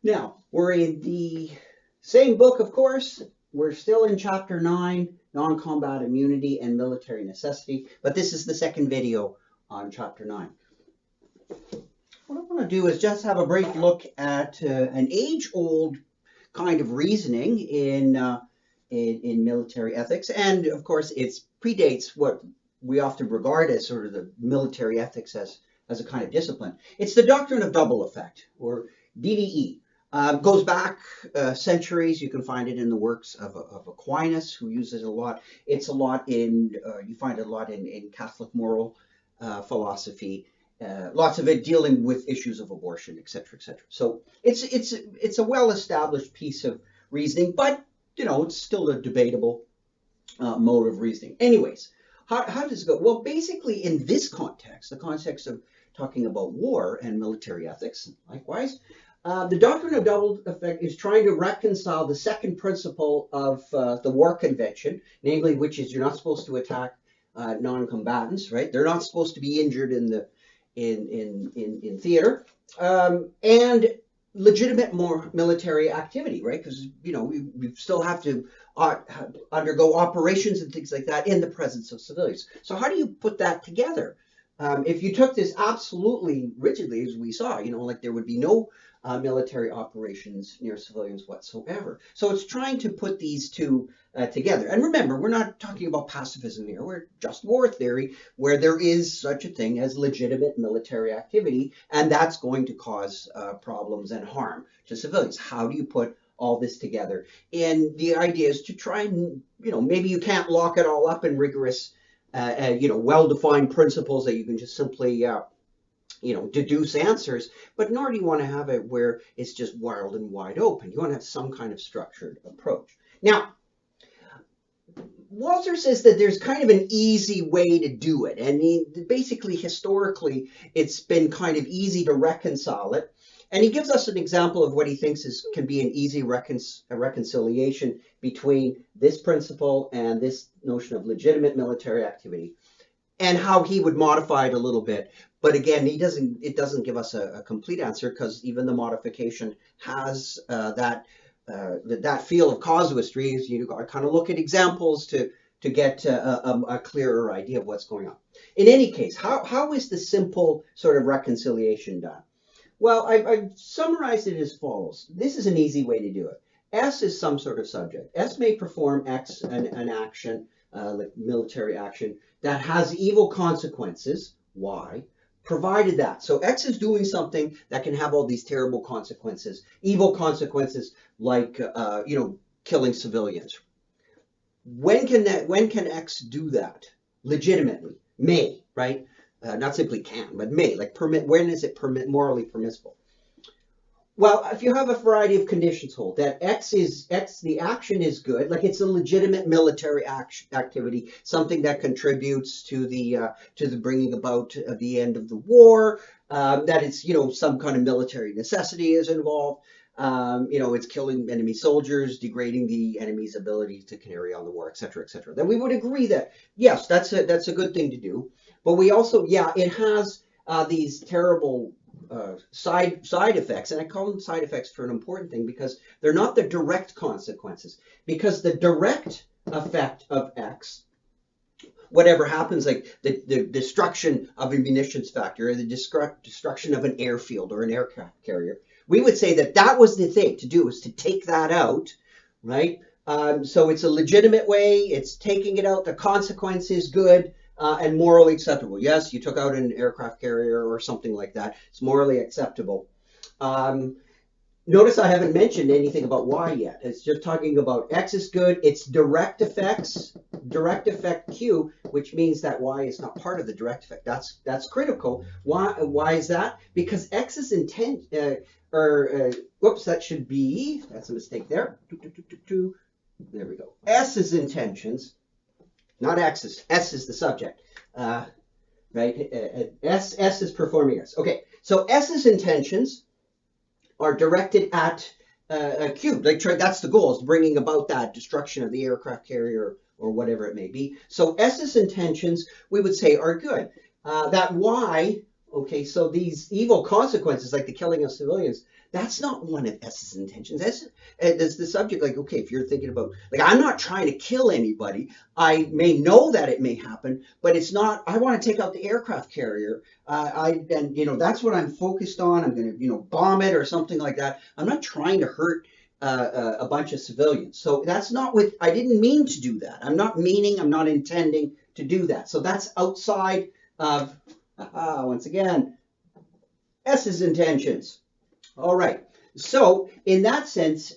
Now, we're in the same book, of course. We're still in chapter 9, non-combat immunity and military necessity, but this is the second video on chapter 9. What I want to do is just have a brief look at an age-old kind of reasoning in military ethics, and of course, it predates what we often regard as sort of the military ethics as a kind of discipline. It's the doctrine of double effect, or DDE. Goes back centuries. You can find it in the works of Aquinas, who uses it a lot. It's a lot in you find it a lot in Catholic moral philosophy. Lots of it dealing with issues of abortion, etc., etc. So it's a well-established piece of reasoning, but it's still a debatable mode of reasoning. Anyways, how does it go? Well, basically, in this context, the context of talking about war and military ethics, likewise, the doctrine of double effect is trying to reconcile the second principle of the war convention, namely, which is you're not supposed to attack non-combatants, right? They're not supposed to be injured in theater, and legitimate more military activity, right? Because we still have to undergo operations and things like that in the presence of civilians. So how do you put that together? If you took this absolutely rigidly, as we saw, like there would be no military operations near civilians whatsoever. So it's trying to put these two together. And remember, we're not talking about pacifism here. We're just war theory, where there is such a thing as legitimate military activity, and that's going to cause problems and harm to civilians. How do you put all this together? And the idea is to try and, maybe you can't lock it all up in rigorous well-defined principles that you can just simply, deduce answers, but nor do you want to have it where it's just wild and wide open. You want to have some kind of structured approach. Now, Walzer says that there's kind of an easy way to do it, and basically, historically, it's been kind of easy to reconcile it. And he gives us an example of what he thinks can be an easy reconciliation between this principle and this notion of legitimate military activity, and how he would modify it a little bit. But again, it doesn't give us a complete answer, because even the modification has that feel of casuistry. You got to kind of look at examples to get a clearer idea of what's going on. In any case, how is the simple sort of reconciliation done? Well, I've summarized it as follows. This is an easy way to do it. S is some sort of subject. S may perform X, an action, like military action, that has evil consequences, Y, provided that. So X is doing something that can have all these terrible consequences, evil consequences, like, killing civilians. When can X do that? Legitimately. May, right? Not simply can, but may. Like when is it morally permissible? Well, if you have a variety of conditions hold that the action is good, like it's a legitimate military activity, something that contributes to the bringing about the end of the war, that it's some kind of military necessity is involved. It's killing enemy soldiers, degrading the enemy's ability to carry on the war, etc., etc. Then we would agree that yes, that's a good thing to do. But we also, it has these terrible side effects, and I call them side effects for an important thing, because they're not the direct consequences. Because the direct effect of X, whatever happens, like the destruction of a munitions factory, or the destruction of an airfield or an aircraft carrier, we would say that was the thing to do, is to take that out, right? So it's a legitimate way. It's taking it out. The consequence is good. And morally acceptable. Yes, you took out an aircraft carrier or something like that. It's morally acceptable. Notice I haven't mentioned anything about Y yet. It's just talking about X is good. It's direct effects, direct effect Q, which means that Y is not part of the direct effect. That's critical. Why is that? Because X's intent, whoops, that should be, that's a mistake there. There we go. S's intentions, not X's. S is the subject, right? S is performing S. Okay, so S's intentions are directed at Q. Like that's the goal, is bringing about that destruction of the aircraft carrier or whatever it may be. So S's intentions, we would say, are good. That Y Okay, so these evil consequences, like the killing of civilians, that's not one of S's intentions. That's the subject. Like, okay, if you're thinking about, like, I'm not trying to kill anybody. I may know that it may happen, but it's not. I want to take out the aircraft carrier. And that's what I'm focused on. I'm going to bomb it or something like that. I'm not trying to hurt a bunch of civilians. So that's not what I didn't mean to do that. I'm not meaning. I'm not intending to do that. So that's outside of. Once again, S's intentions. All right. So in that sense,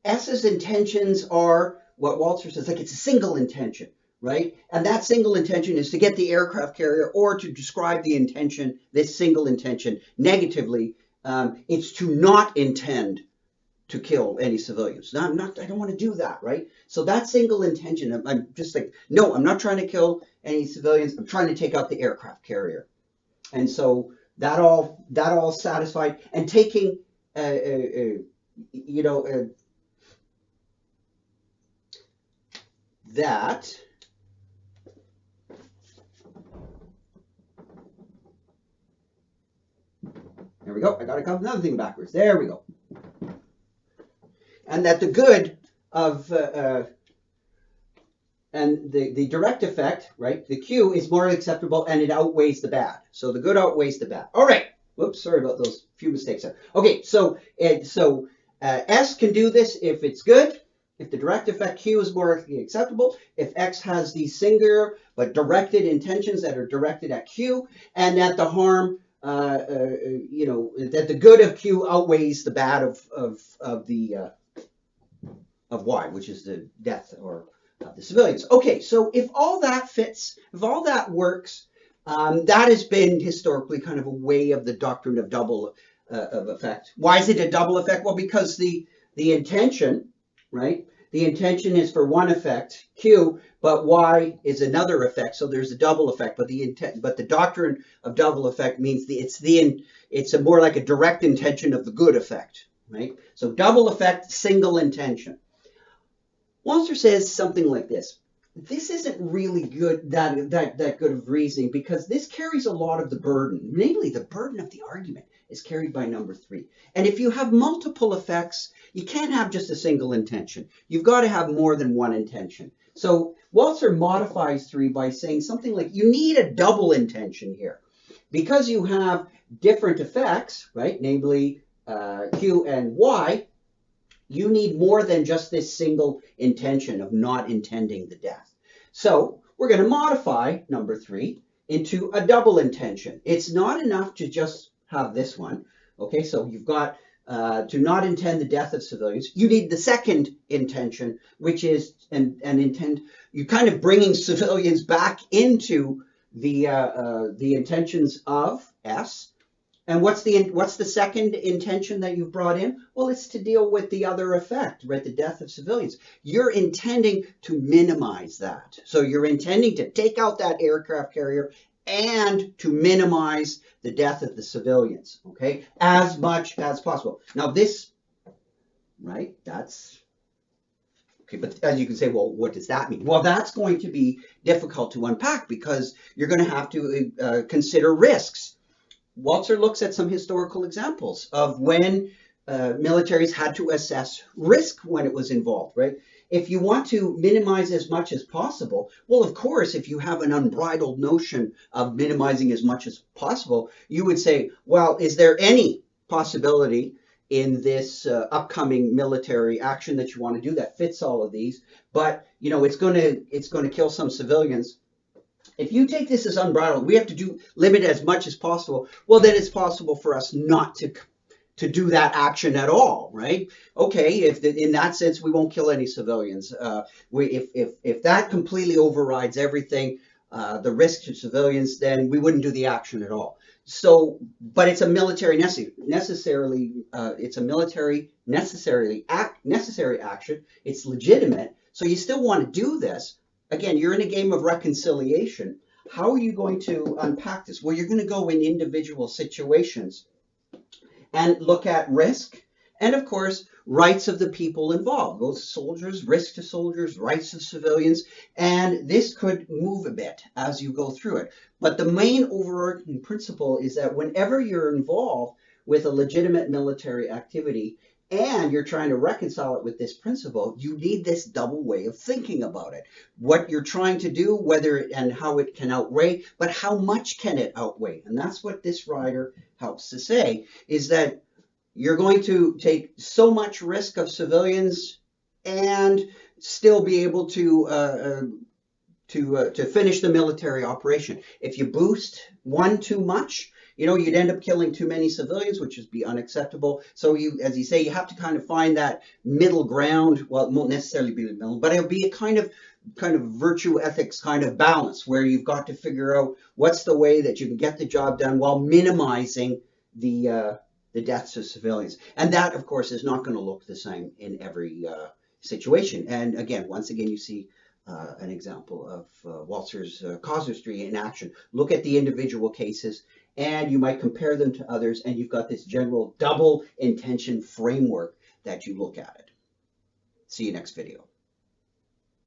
S's intentions are what Walzer says, like it's a single intention, right? And that single intention is to get the aircraft carrier, or to describe the intention, this single intention, negatively. It's to not intend to kill any civilians. No, I don't want to do that, right? So that single intention, I'm just like, no, I'm not trying to kill any civilians. I'm trying to take out the aircraft carrier. And so that all satisfied, and taking, that, there we go. I got to come another thing backwards. There we go. And that the good of and the direct effect, right? The Q is more acceptable, and it outweighs the bad. So the good outweighs the bad. All right. Whoops, sorry about those few mistakes there. Okay, so S can do this if it's good, if the direct effect Q is more acceptable, if X has these singular but directed intentions that are directed at Q, and that the harm, that the good of Q outweighs the bad of Y, which is the death or the civilians. Okay, so if all that fits, if all that works, that has been historically kind of a way of the doctrine of double of effect. Why is it a double effect? Well, because the intention, right? The intention is for one effect, Q, but Y is another effect. So there's a double effect. But the doctrine of double effect means it's a more like a direct intention of the good effect, right? So double effect, single intention. Walzer says something like this. This isn't really good, that good of reasoning, because this carries a lot of the burden. Namely, the burden of the argument is carried by number 3. And if you have multiple effects, you can't have just a single intention. You've got to have more than one intention. So Walzer modifies 3 by saying something like, you need a double intention here. Because you have different effects, right? Namely, Q and Y, you need more than just this single intention of not intending the death. So we're going to modify number 3 into a double intention. It's not enough to just have this one. Okay, so you've got to not intend the death of civilians. You need the second intention, which is and intend. You're kind of bringing civilians back into the intentions of S. And what's the second intention that you've brought in? Well, it's to deal with the other effect, right? The death of civilians. You're intending to minimize that. So you're intending to take out that aircraft carrier and to minimize the death of the civilians, okay? As much as possible. Now this, right, that's, okay, but as you can say, well, what does that mean? Well, that's going to be difficult to unpack because you're going to have to consider risks. Walzer looks at some historical examples of when militaries had to assess risk when it was involved, right? If you want to minimize as much as possible, well, of course, if you have an unbridled notion of minimizing as much as possible, you would say, well, is there any possibility in this upcoming military action that you want to do that fits all of these, but it's going to kill some civilians? If you take this as unbridled, we have to limit it as much as possible. Well, then it's possible for us not to do that action at all, right? Okay, in that sense, we won't kill any civilians. If that completely overrides everything, the risk to civilians, then we wouldn't do the action at all. So, but it's a military necessary action. It's legitimate. So you still want to do this. Again, you're in a game of reconciliation. How are you going to unpack this? Well, you're going to go in individual situations and look at risk And of course, rights of the people involved, both soldiers, risk to soldiers, rights of civilians, and this could move a bit as you go through it. But the main overarching principle is that whenever you're involved with a legitimate military activity and you're trying to reconcile it with this principle, you need this double way of thinking about it. What you're trying to do, whether and how it can outweigh, but how much can it outweigh? And that's what this rider helps to say, is that you're going to take so much risk of civilians and still be able to finish the military operation. If you boost one too much, you'd end up killing too many civilians, which would be unacceptable. So you, as you say, you have to kind of find that middle ground. Well, it won't necessarily be the middle, but it'll be a kind of virtue ethics kind of balance where you've got to figure out what's the way that you can get the job done while minimizing the deaths of civilians. And that, of course, is not going to look the same in every situation. And again, once again, you see an example of Walzer's casuistry in action. Look at the individual cases, and you might compare them to others, and you've got this general double intention framework that you look at it. See you next video.